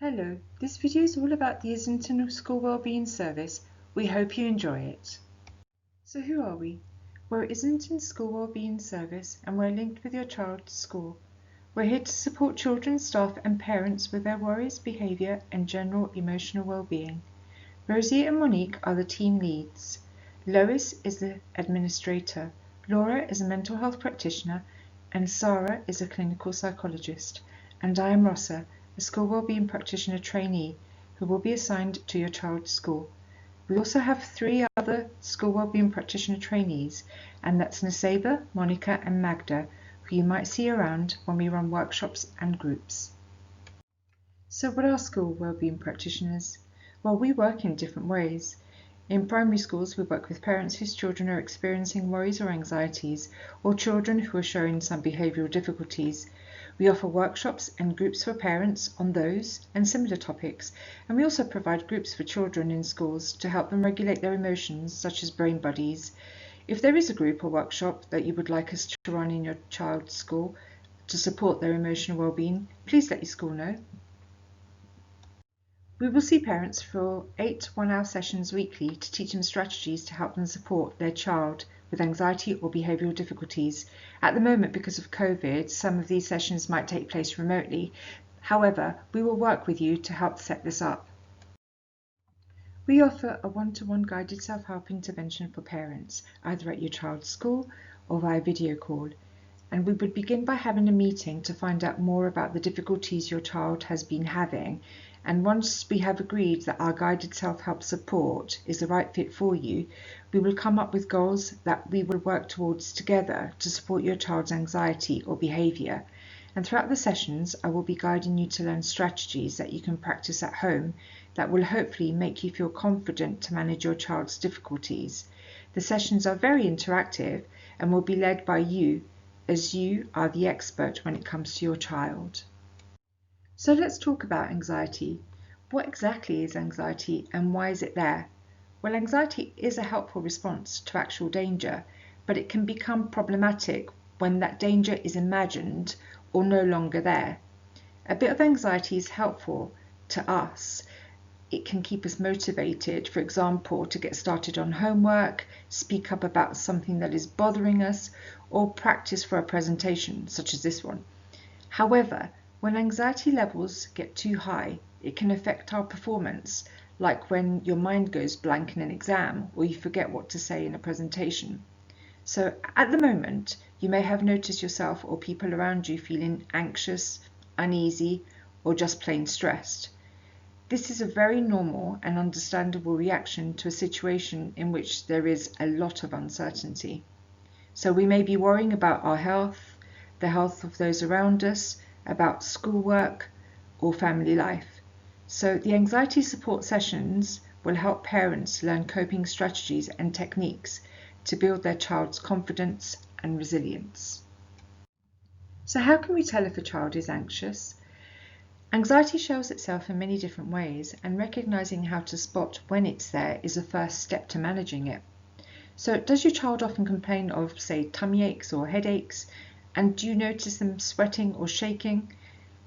Hello, this video is all about the Islington School Wellbeing Service. We hope you enjoy it. So who are we? We're Islington School Wellbeing Service and we're linked with your child's school. We're here to support children, staff and parents with their worries, behaviour and general emotional well-being. Rosie and Monique are the team leads. Lois is the administrator. Laura is a mental health practitioner and Sarah is a clinical psychologist. And I am Rossa, a school wellbeing practitioner trainee who will be assigned to your child's school. We also have 3 other school wellbeing practitioner trainees, and that's Naseba, Monica and Magda, who you might see around when we run workshops and groups. So what are school wellbeing practitioners? Well, we work in different ways. In primary schools, we work with parents whose children are experiencing worries or anxieties, or children who are showing some behavioural difficulties. We offer workshops and groups for parents on those and similar topics, and we also provide groups for children in schools to help them regulate their emotions, such as brain buddies. If there is a group or workshop that you would like us to run in your child's school to support their emotional well-being, please let your school know. We will see parents for 8 one-hour sessions weekly to teach them strategies to help them support their child with anxiety or behavioural difficulties. At the moment, because of COVID, some of these sessions might take place remotely. However, we will work with you to help set this up. We offer a one-to-one guided self-help intervention for parents, either at your child's school or via video call. And we would begin by having a meeting to find out more about the difficulties your child has been having. And once we have agreed that our guided self-help support is the right fit for you, we will come up with goals that we will work towards together to support your child's anxiety or behaviour. And throughout the sessions, I will be guiding you to learn strategies that you can practice at home that will hopefully make you feel confident to manage your child's difficulties. The sessions are very interactive and will be led by you, as you are the expert when it comes to your child. So let's talk about anxiety. What exactly is anxiety and why is it there? Well, anxiety is a helpful response to actual danger, but it can become problematic when that danger is imagined or no longer there. A bit of anxiety is helpful to us. It can keep us motivated, for example, to get started on homework, speak up about something that is bothering us, or practice for a presentation, such as this one. However, when anxiety levels get too high, it can affect our performance, like when your mind goes blank in an exam or you forget what to say in a presentation. So at the moment, you may have noticed yourself or people around you feeling anxious, uneasy, or just plain stressed. This is a very normal and understandable reaction to a situation in which there is a lot of uncertainty. So we may be worrying about our health, the health of those around us, about schoolwork or family life. So the anxiety support sessions will help parents learn coping strategies and techniques to build their child's confidence and resilience. So how can we tell if a child is anxious? Anxiety shows itself in many different ways, and recognizing how to spot when it's there is a first step to managing it. So does your child often complain of, say, tummy aches or headaches? And do you notice them sweating or shaking?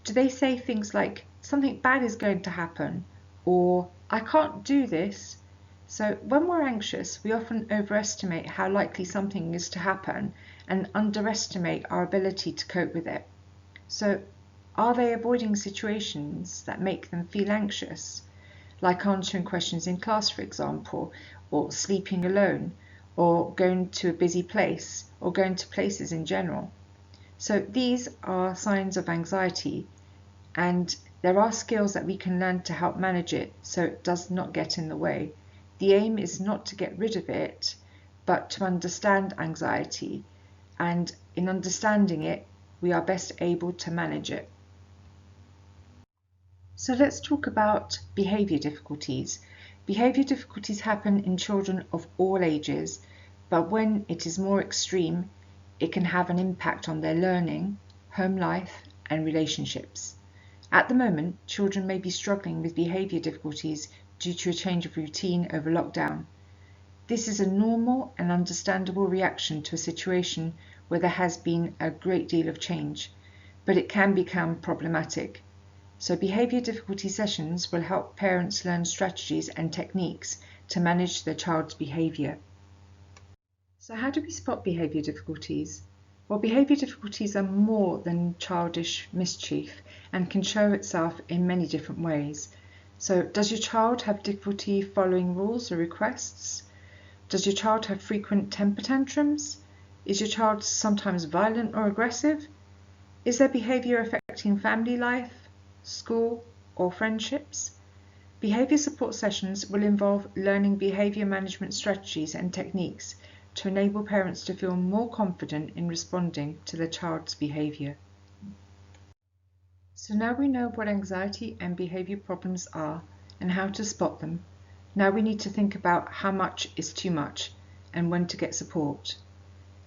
Do they say things like, something bad is going to happen, or I can't do this? So when we're anxious, we often overestimate how likely something is to happen and underestimate our ability to cope with it. So are they avoiding situations that make them feel anxious, like answering questions in class, for example, or sleeping alone, or going to a busy place, or going to places in general? So these are signs of anxiety, and there are skills that we can learn to help manage it so it does not get in the way. The aim is not to get rid of it, but to understand anxiety, and in understanding it, we are best able to manage it. So let's talk about behaviour difficulties. Behaviour difficulties happen in children of all ages, but when it is more extreme, it can have an impact on their learning, home life, and relationships. At the moment, children may be struggling with behaviour difficulties due to a change of routine over lockdown. This is a normal and understandable reaction to a situation where there has been a great deal of change, but it can become problematic. So behaviour difficulty sessions will help parents learn strategies and techniques to manage their child's behaviour. So how do we spot behaviour difficulties? Well, behaviour difficulties are more than childish mischief and can show itself in many different ways. So does your child have difficulty following rules or requests? Does your child have frequent temper tantrums? Is your child sometimes violent or aggressive? Is their behaviour affecting family life, school, or friendships? Behaviour support sessions will involve learning behaviour management strategies and techniques to enable parents to feel more confident in responding to their child's behaviour. So now we know what anxiety and behaviour problems are and how to spot them. Now we need to think about how much is too much and when to get support.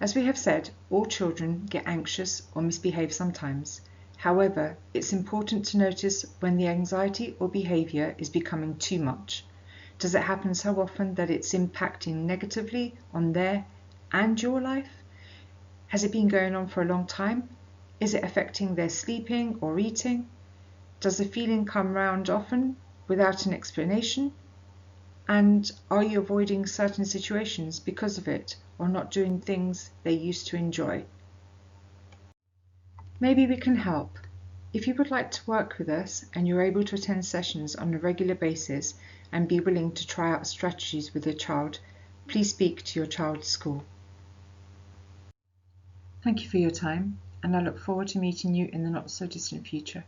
As we have said, all children get anxious or misbehave sometimes. However, it's important to notice when the anxiety or behaviour is becoming too much. Does it happen so often that it's impacting negatively on their and your life? Has it been going on for a long time? Is it affecting their sleeping or eating? Does the feeling come round often without an explanation? And are you avoiding certain situations because of it or not doing things they used to enjoy? Maybe we can help. If you would like to work with us and you're able to attend sessions on a regular basis and be willing to try out strategies with your child, please speak to your child's school. Thank you for your time, and I look forward to meeting you in the not so distant future.